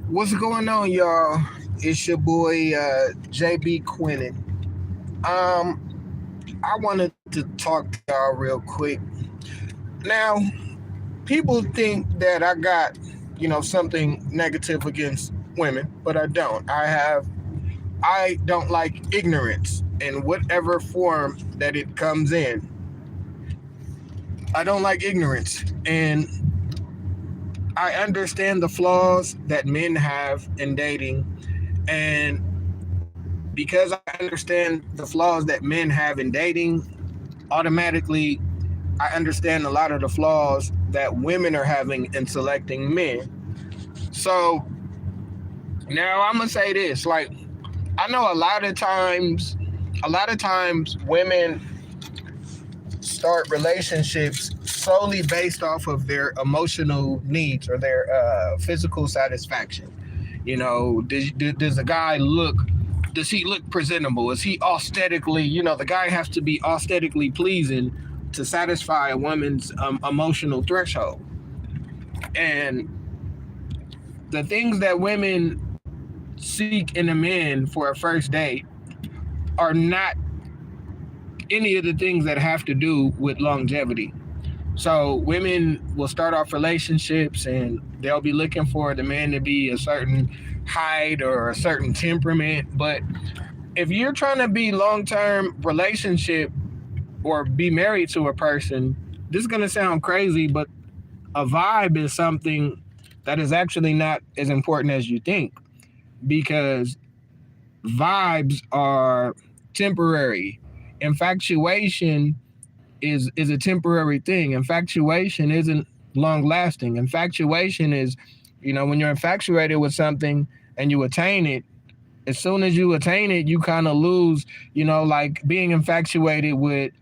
What's going on, y'all? It's your boy JB Quinnen. I wanted to talk to y'all real quick. Now, people think that I got, something negative against women, but I don't. I don't like ignorance in whatever form that it comes in. I don't like ignorance, and I understand the flaws that men have in dating, and because I understand the flaws that men have in dating, automatically I understand a lot of the flaws that women are having in selecting men. So now I'm gonna say this: like, I know a lot of times women start relationships solely based off of their emotional needs or their physical satisfaction. Does a guy look? Does he look presentable? Is he aesthetically? The guy has to be aesthetically pleasing to satisfy a woman's emotional threshold. And the things that women seek in a man for a first date are not any of the things that have to do with longevity. So women will start off relationships and they'll be looking for the man to be a certain height or a certain temperament. But if you're trying to be long-term relationship or be married to a person, this is going to sound crazy, but a vibe is something that is actually not as important as you think, because vibes are temporary. Infatuation is a temporary thing. Infatuation isn't long lasting. Infatuation is, when you're infatuated with something and you attain it, as soon as you attain it, you kind of lose, like being infatuated with,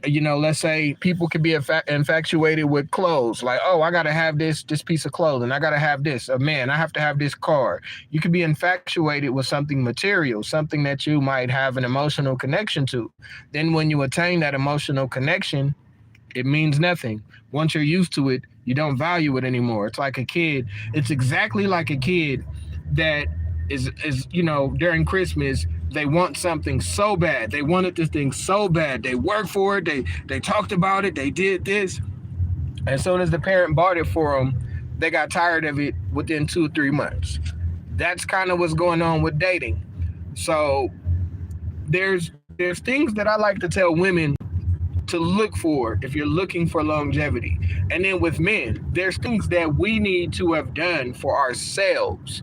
let's say people could be infatuated with clothes. Like, oh, I got to have this piece of clothing. I got to have this. Man, I have to have this car. You could be infatuated with something material, something that you might have an emotional connection to. Then when you attain that emotional connection, it means nothing. Once you're used to it, you don't value it anymore. It's like a kid. It's exactly like a kid that is during Christmas, they want something so bad. They wanted this thing so bad. They worked for it. They talked about it. They did this. As soon as the parent bought it for them, they got tired of it within 2 or 3 months. That's kind of what's going on with dating. So there's things that I like to tell women to look for if you're looking for longevity. And then with men, there's things that we need to have done for ourselves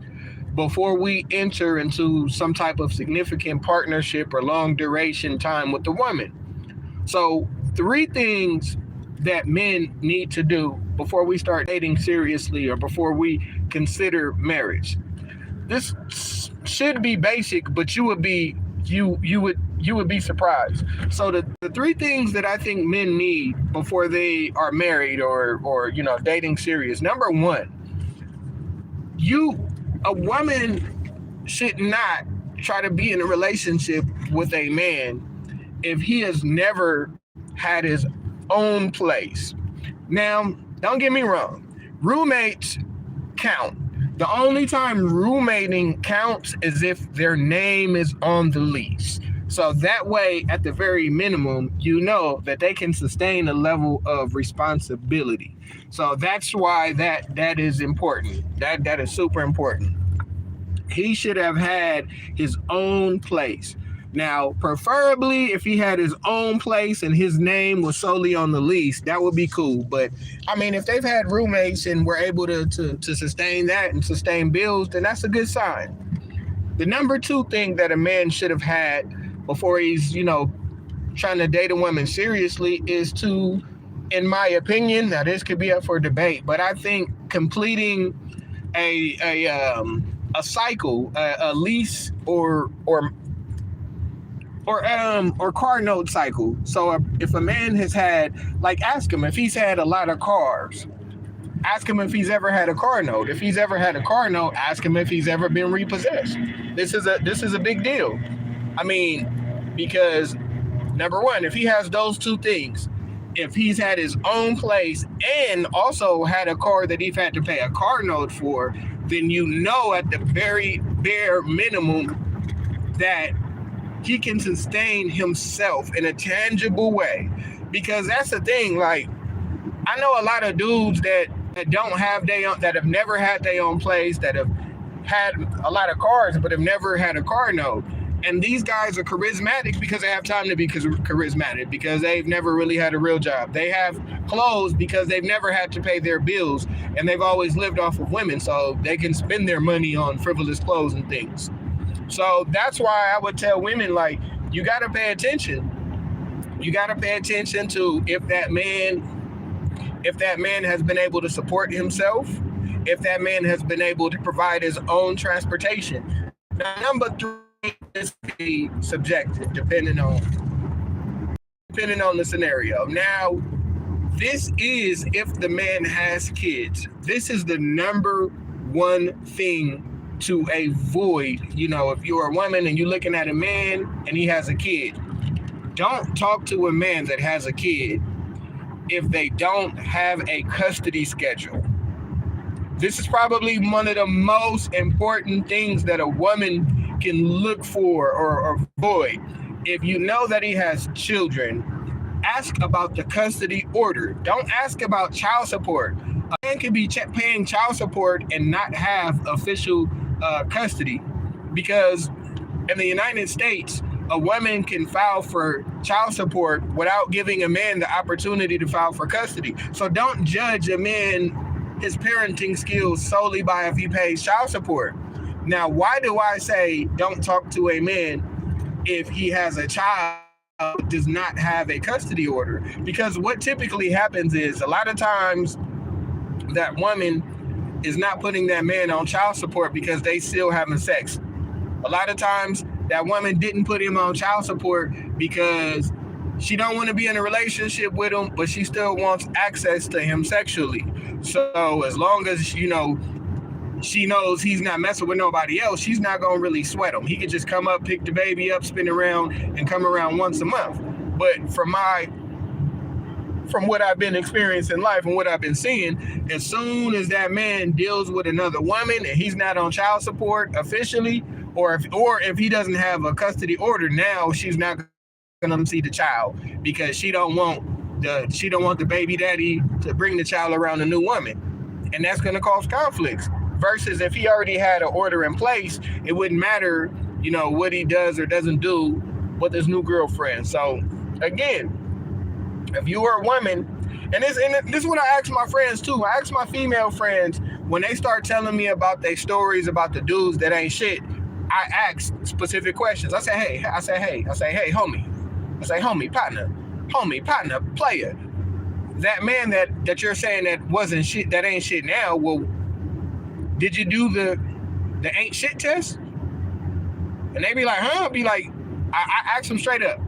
before we enter into some type of significant partnership or long duration time with the woman. So 3 things that men need to do before we start dating seriously or before we consider marriage. This should be basic, but you would be surprised. So the 3 things that I think men need before they are married or dating serious. Number one, a woman should not try to be in a relationship with a man if he has never had his own place. Now, don't get me wrong, roommates count. The only time roommating counts is if their name is on the lease. So that way, at the very minimum, you know that they can sustain a level of responsibility. So that's why that is important. That is super important. He should have had his own place. Now, preferably if he had his own place and his name was solely on the lease, that would be cool. But I mean, if they've had roommates and were able to sustain that and sustain bills, then that's a good sign. The number 2 thing that a man should have had before he's, trying to date a woman seriously is to, in my opinion, now this could be up for debate, but I think completing a cycle, a lease or car note cycle. So if a man has had, like, ask him if he's had a lot of cars. Ask him if he's ever had a car note. If he's ever had a car note, ask him if he's ever been repossessed. This is a big deal. I mean, because number one, if he has those 2 things, if he's had his own place and also had a car that he's had to pay a car note for, then you know at the very bare minimum that he can sustain himself in a tangible way. Because that's the thing, like, I know a lot of dudes that don't have that have never had their own place, that have had a lot of cars but have never had a car note. And these guys are charismatic because they have time to be charismatic, because they've never really had a real job. They have clothes because they've never had to pay their bills, and they've always lived off of women, so they can spend their money on frivolous clothes and things. So that's why I would tell women, like, you got to pay attention. You got to pay attention to if that man has been able to support himself, if that man has been able to provide his own transportation. Now, number 3 is be subjective, depending on the scenario. Now, this is if the man has kids. This is the number one thing to avoid. You know, if you're a woman and you're looking at a man and he has a kid, don't talk to a man that has a kid if they don't have a custody schedule. This is probably one of the most important things that a woman can look for or avoid. If you know that he has children, ask about the custody order. Don't ask about child support. A man can be paying child support and not have official custody, because in the United States, a woman can file for child support without giving a man the opportunity to file for custody. So don't judge a man, his parenting skills, solely by if he pays child support. Now, why do I say don't talk to a man if he has a child does not have a custody order? Because what typically happens is a lot of times that woman is not putting that man on child support because they still having sex. A lot of times that woman didn't put him on child support because she don't want to be in a relationship with him, but she still wants access to him sexually. So as long as, you know, she knows he's not messing with nobody else, she's not going to really sweat him. He could just come up, pick the baby up, spin around, and come around once a month. But from what I've been experiencing in life and what I've been seeing, as soon as that man deals with another woman and he's not on child support officially, or if he doesn't have a custody order, now she's not going to see the child because she don't want the baby daddy to bring the child around a new woman, and that's going to cause conflicts. Versus if he already had an order in place, it wouldn't matter, you know, what he does or doesn't do with his new girlfriend. So again, if you are a woman, and this is what I ask my friends too. I ask my female friends when they start telling me about their stories about the dudes that ain't shit. I ask specific questions. I say, hey, homie. I say, homie, partner, player. That man that you're saying that wasn't shit, that ain't shit now, well, did you do the ain't shit test? And they be like, huh? I'll be like, I asked him straight up,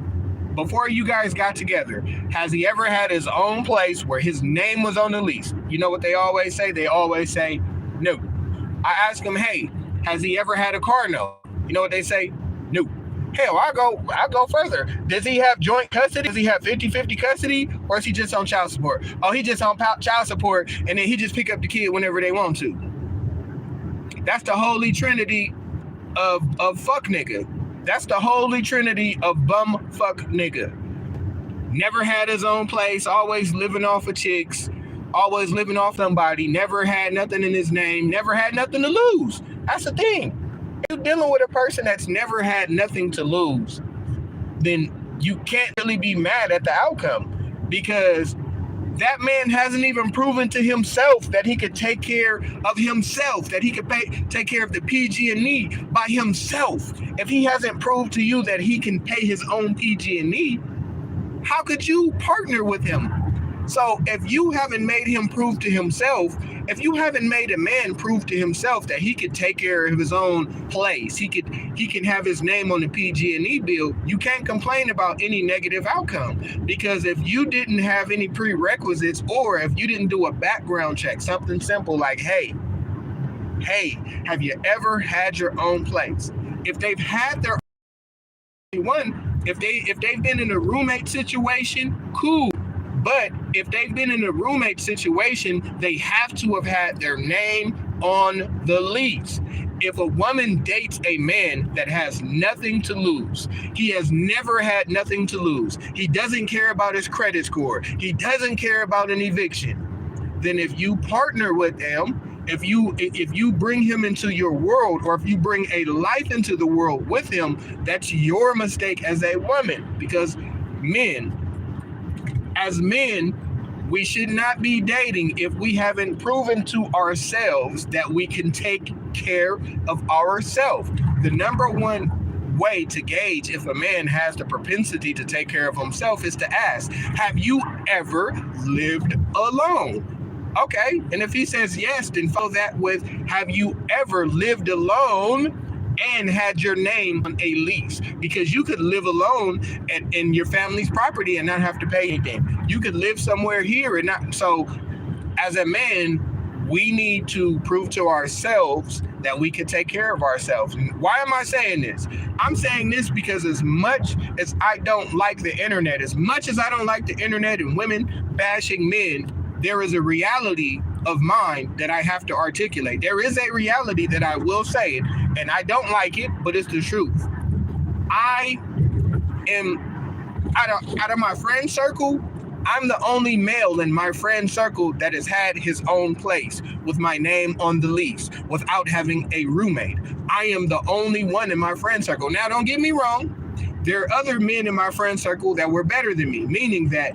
before you guys got together, has he ever had his own place where his name was on the lease? You know what they always say? They always say, no. I ask him, hey, has he ever had a car note? You know what they say? No. Hell, I go further. Does he have joint custody? Does he have 50-50 custody? Or is he just on child support? Oh, he just on child support, and then he just pick up the kid whenever they want to. That's the holy trinity of fuck nigga. That's the holy trinity of bum fuck nigga. Never had his own place, always living off of chicks, always living off somebody, never had nothing in his name, never had nothing to lose. That's the thing. If you're dealing with a person that's never had nothing to lose, then you can't really be mad at the outcome, because that man hasn't even proven to himself that he could take care of himself, that he could take care of the PG&E by himself. If he hasn't proved to you that he can pay his own PG&E, how could you partner with him? So if you haven't made him prove to himself, if you haven't made a man prove to himself that he could take care of his own place, he can have his name on the PG&E bill, you can't complain about any negative outcome. Because if you didn't have any prerequisites, or if you didn't do a background check, something simple like, hey, have you ever had your own place? If they've had their own one, if they've been in a roommate situation, cool. But if they've been in a roommate situation, they have to have had their name on the lease. If a woman dates a man that has nothing to lose, he has never had nothing to lose, he doesn't care about his credit score, he doesn't care about an eviction, then if you partner with them, if you bring him into your world, or if you bring a life into the world with him, that's your mistake as a woman. Because as men, we should not be dating if we haven't proven to ourselves that we can take care of ourselves. The number one way to gauge if a man has the propensity to take care of himself is to ask, have you ever lived alone? Okay, and if he says yes, then follow that with, have you ever lived alone and had your name on a lease? Because you could live alone in your family's property and not have to pay anything. You could live somewhere here and not. So as a man, we need to prove to ourselves that we can take care of ourselves. And why am I saying this? I'm saying this because as much as I don't like the internet, as much as I don't like the internet and women bashing men, there is a reality of mine that I have to articulate. There is a reality that I will say it, and I don't like it, but it's the truth. I am, out of my friend circle, I'm the only male in my friend circle that has had his own place with my name on the lease without having a roommate. I am the only one in my friend circle. Now, don't get me wrong. There are other men in my friend circle that were better than me, meaning that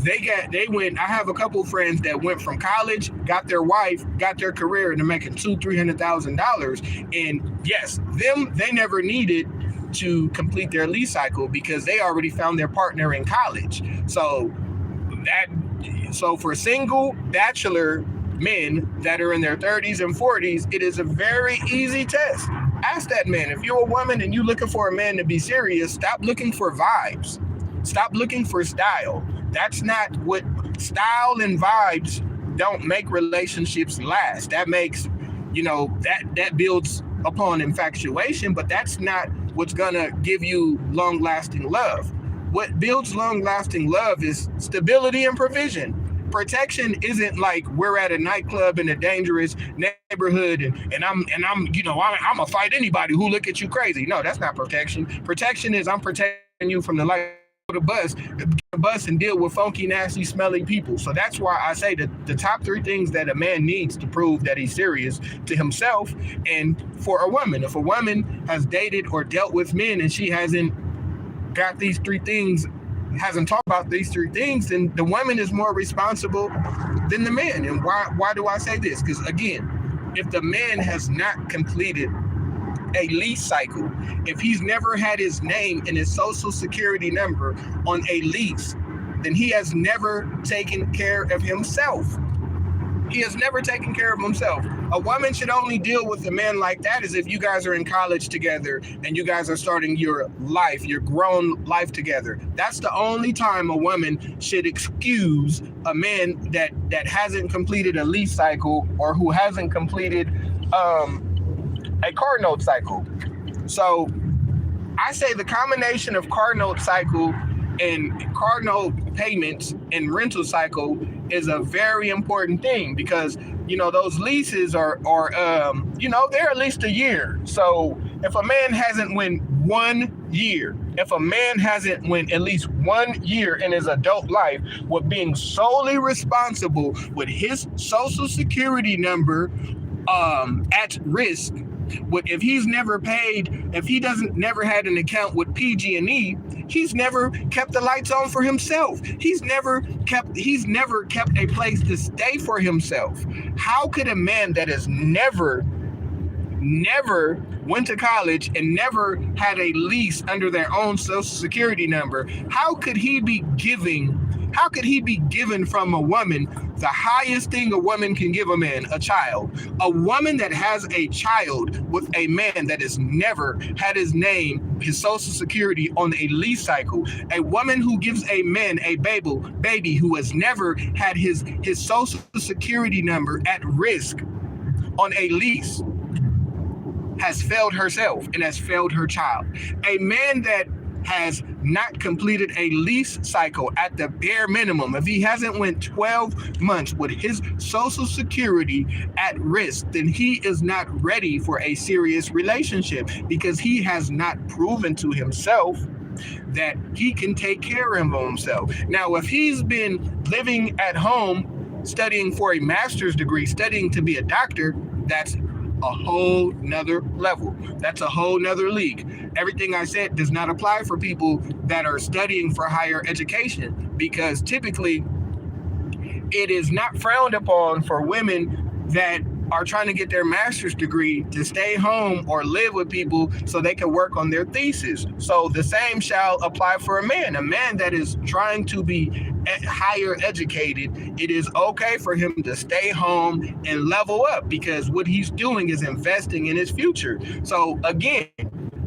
they went. I have a couple friends that went from college, got their wife, got their career, and they're making $200,000-$300,000. And yes, they never needed to complete their lease cycle because they already found their partner in college. So for single bachelor men that are in their 30s and 40s, it is a very easy test. Ask that man, if you're a woman and you're looking for a man to be serious, stop looking for vibes. Stop looking for style. That's not what style and vibes don't make relationships last. That makes, that builds upon infatuation, but that's not what's gonna give you long-lasting love. What builds long-lasting love is stability and provision. Protection isn't like we're at a nightclub in a dangerous neighborhood and I'm gonna fight anybody who look at you crazy. No, that's not protection. Protection is I'm protecting you from the light of the bus and deal with funky, nasty, smelly people. So that's why I say that the top three things that a man needs to prove that he's serious to himself and for a woman. If a woman has dated or dealt with men and she hasn't got these three things, hasn't talked about these three things, then the woman is more responsible than the man. And why do I say this? Because again, if the man has not completed a lease cycle, if he's never had his name and his social security number on a lease, then he has never taken care of himself. He has never taken care of himself. A woman should only deal with a man like that as if you guys are in college together and you guys are starting your life, your grown life together. That's the only time a woman should excuse a man that hasn't completed a lease cycle or who hasn't completed a car note cycle. So I say the combination of car note cycle and car note payments and rental cycle is a very important thing because those leases are they're at least a year. So if a man hasn't went 1 year, if a man hasn't went at least 1 year in his adult life with being solely responsible with his social security number at risk, if he's never paid, if he never had an account with PG&E, he's never kept the lights on for himself. He's never kept a place to stay for himself. How could a man that has never went to college and never had a lease under their own social security number, how could he be given from a woman the highest thing a woman can give a man, a child? A woman that has a child with a man that has never had his name, his social security on a lease cycle, a woman who gives a man a baby who has never had his social security number at risk on a lease, has failed herself and has failed her child. A man that has not completed a lease cycle at the bare minimum, if he hasn't went 12 months with his Social Security at risk, then he is not ready for a serious relationship, because he has not proven to himself that he can take care of himself. Now, if he's been living at home, studying for a master's degree, studying to be a doctor, that's a whole nother level. That's a whole nother league. Everything I said does not apply for people that are studying for higher education, because typically it is not frowned upon for women that are trying to get their master's degree to stay home or live with people so they can work on their thesis. So the same shall apply for a man that is trying to be higher educated. It is okay for him to stay home and level up, because what he's doing is investing in his future. So again,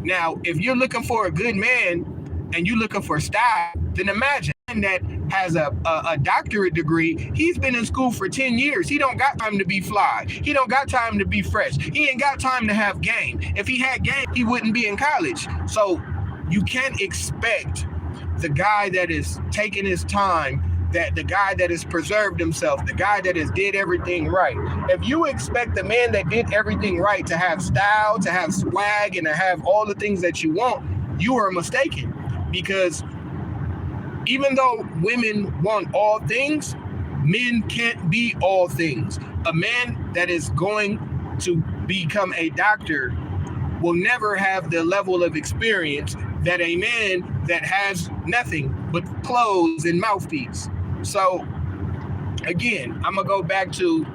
now, if you're looking for a good man and you're looking for style, then imagine that has a doctorate degree. He's been in school for 10 years. He don't got time to be fly. He don't got time to be fresh. He ain't got time to have game. If he had game, he wouldn't be in college. So you can't expect the guy that is taking his time, that the guy that has preserved himself, the guy that has did everything right. If you expect the man that did everything right to have style, to have swag, and to have all the things that you want, you are mistaken. Because even though women want all things, men can't be all things. A man that is going to become a doctor will never have the level of experience that a man that has nothing but clothes and mouthpiece. So again, I'm gonna go back to,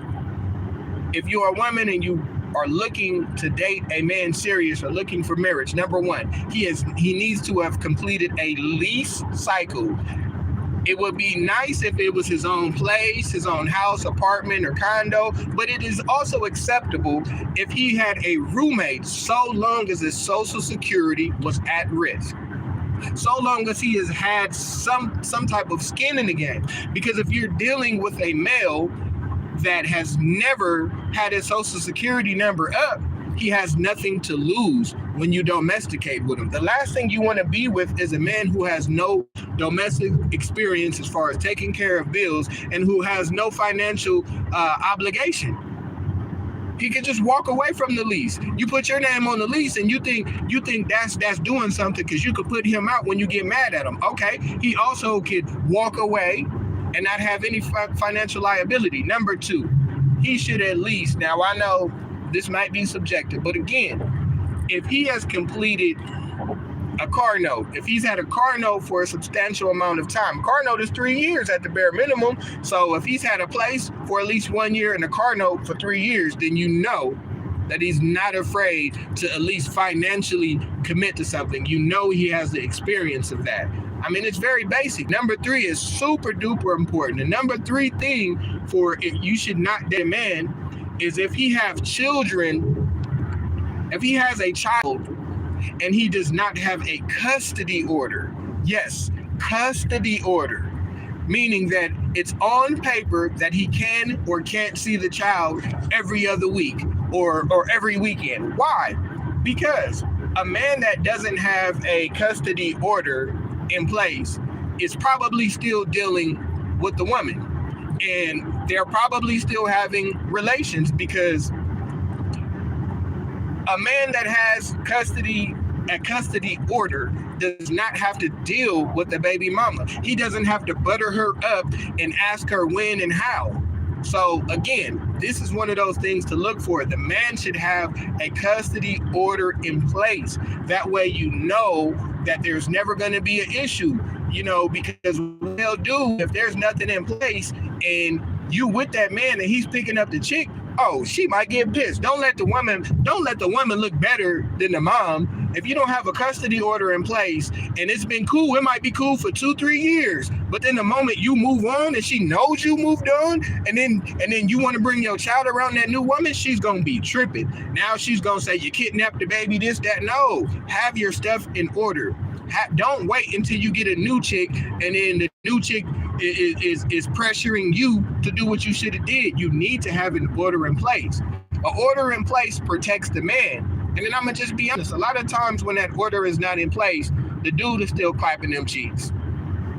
if you're a woman and you are looking to date a man serious or looking for marriage, number one, he needs to have completed a lease cycle. It would be nice if it was his own place, his own house, apartment, or condo, but it is also acceptable if he had a roommate, so long as his Social Security was at risk, so long as he has had some type of skin in the game. Because if you're dealing with a male that has never had his Social Security number up, he has nothing to lose when you domesticate with him. The last thing you want to be with is a man who has no domestic experience as far as taking care of bills, and who has no financial obligation. He can just walk away from the lease. You put your name on the lease, and you think that's doing something because you could put him out when you get mad at him. Okay, he also could walk away and not have any financial liability. Number two, he should at least, now I know this might be subjective, but again, if he has completed a car note, if he's had a car note for a substantial amount of time, car note is 3 years at the bare minimum. So if he's had a place for at least 1 year and a car note for 3 years, then you know that he's not afraid to at least financially commit to something. You know he has the experience of that. I mean, it's very basic. Number three is super duper important. The number three thing for if you should not date a man is if he have children, if he has a child and he does not have a custody order. Yes, custody order, meaning that it's on paper that he can or can't see the child every other week or every weekend. Why? Because a man that doesn't have a custody order in place is probably still dealing with the woman, and they're probably still having relations, because a man that has a custody order does not have to deal with the baby mama. He doesn't have to butter her up and ask her when and how. So again, this is one of those things to look for. The man should have a custody order in place. That way you know that there's never going to be an issue, because what they'll do if there's nothing in place and you with that man and he's picking up the chick, oh, she might get pissed. Don't let the woman look better than the mom. If you don't have a custody order in place and it's been cool, it might be cool for 2-3 years. But then the moment you move on and she knows you moved on, and then you want to bring your child around that new woman, she's gonna be tripping. Now she's gonna say you kidnapped the baby, this, that. No, have your stuff in order. Don't wait until you get a new chick and then the new chick is pressuring you to do what you should have did. You need to have an order in place. An order in place protects the man. And then I'm gonna just be honest, a lot of times when that order is not in place, the dude is still clapping them cheeks.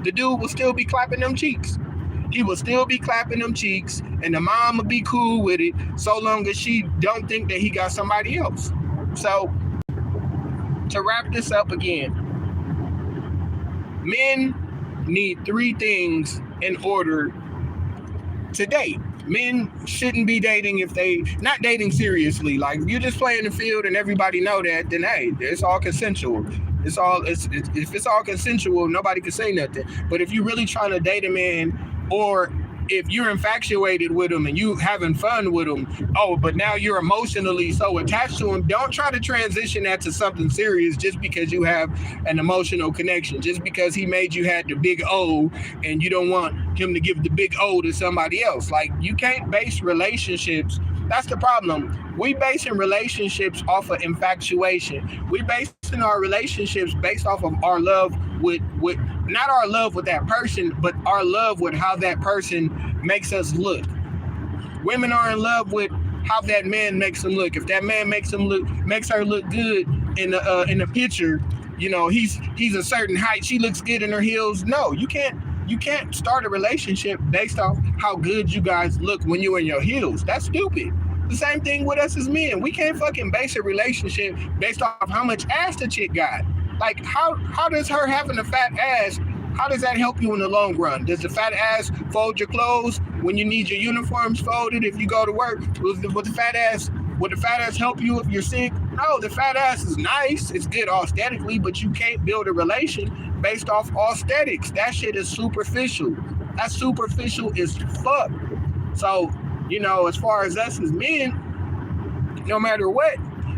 The dude will still be clapping them cheeks. He will still be clapping them cheeks, and the mom will be cool with it so long as she don't think that he got somebody else. So, to wrap this up again, men need 3 things in order to date. Men shouldn't be dating if they not dating seriously. Like, if you just play in the field and everybody know that, then hey, it's all consensual. If it's all consensual, nobody can say nothing. But if you're really trying to date a man, or if you're infatuated with him and you having fun with him, but now you're emotionally so attached to him, don't try to transition that to something serious just because you have an emotional connection, just because he made you had the big O and you don't want him to give the big O to somebody else. Like, you can't base relationships. That's the problem. We basing relationships off of infatuation. We basing our relationships based off of our love with not our love with that person, but our love with how that person makes us look. Women are in love with how that man makes them look. If that man makes her look good in the picture, you know, he's a certain height, she looks good in her heels. No, you can't start a relationship based off how good you guys look when you're in your heels. That's stupid. The same thing with us as men. We can't fucking base a relationship based off how much ass the chick got. Like, how does her having a fat ass, how does that help you in the long run? Does the fat ass fold your clothes when you need your uniforms folded if you go to work? Would the fat ass help you if you're sick? No, the fat ass is nice. It's good aesthetically, but you can't build a relation based off aesthetics. That shit is superficial. That's superficial as fuck. So, you know, as far as us as men, no matter what,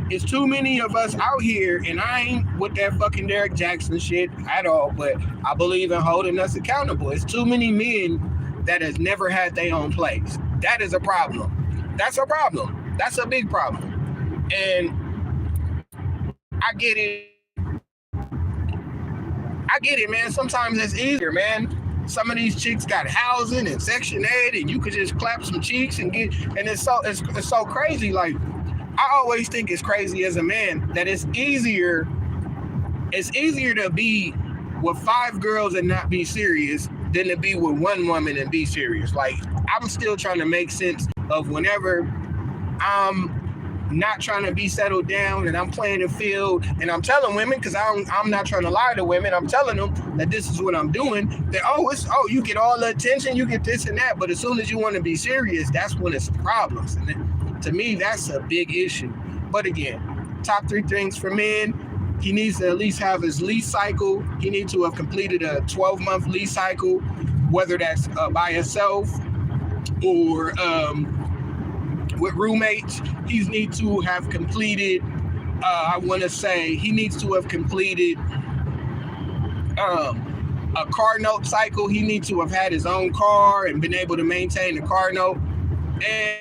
it's too many of us out here, and I ain't with that fucking Derek Jackson shit at all, but I believe in holding us accountable. It's too many men that has never had their own place. That is a problem. That's a problem. That's a big problem. And I get it, man. Sometimes it's easier, man. Some of these chicks got housing and Section 8, and you could just clap some cheeks and it's so crazy. Like, I always think it's crazy as a man that it's easier to be with 5 girls and not be serious than to be with one woman and be serious. Like, I'm still trying to make sense of whenever I'm not trying to be settled down and I'm playing the field and I'm telling women, because I'm not trying to lie to women, I'm telling them that this is what I'm doing, that you get all the attention, you get this and that, but as soon as you want to be serious, that's when it's problems. And to me, that's a big issue. But again, top 3 things for men: he needs to at least have his lease cycle. He needs to have completed a 12-month lease cycle, whether that's by himself or with roommates. He needs to have completed, he needs to have completed a car note cycle. He needs to have had his own car and been able to maintain the car note. And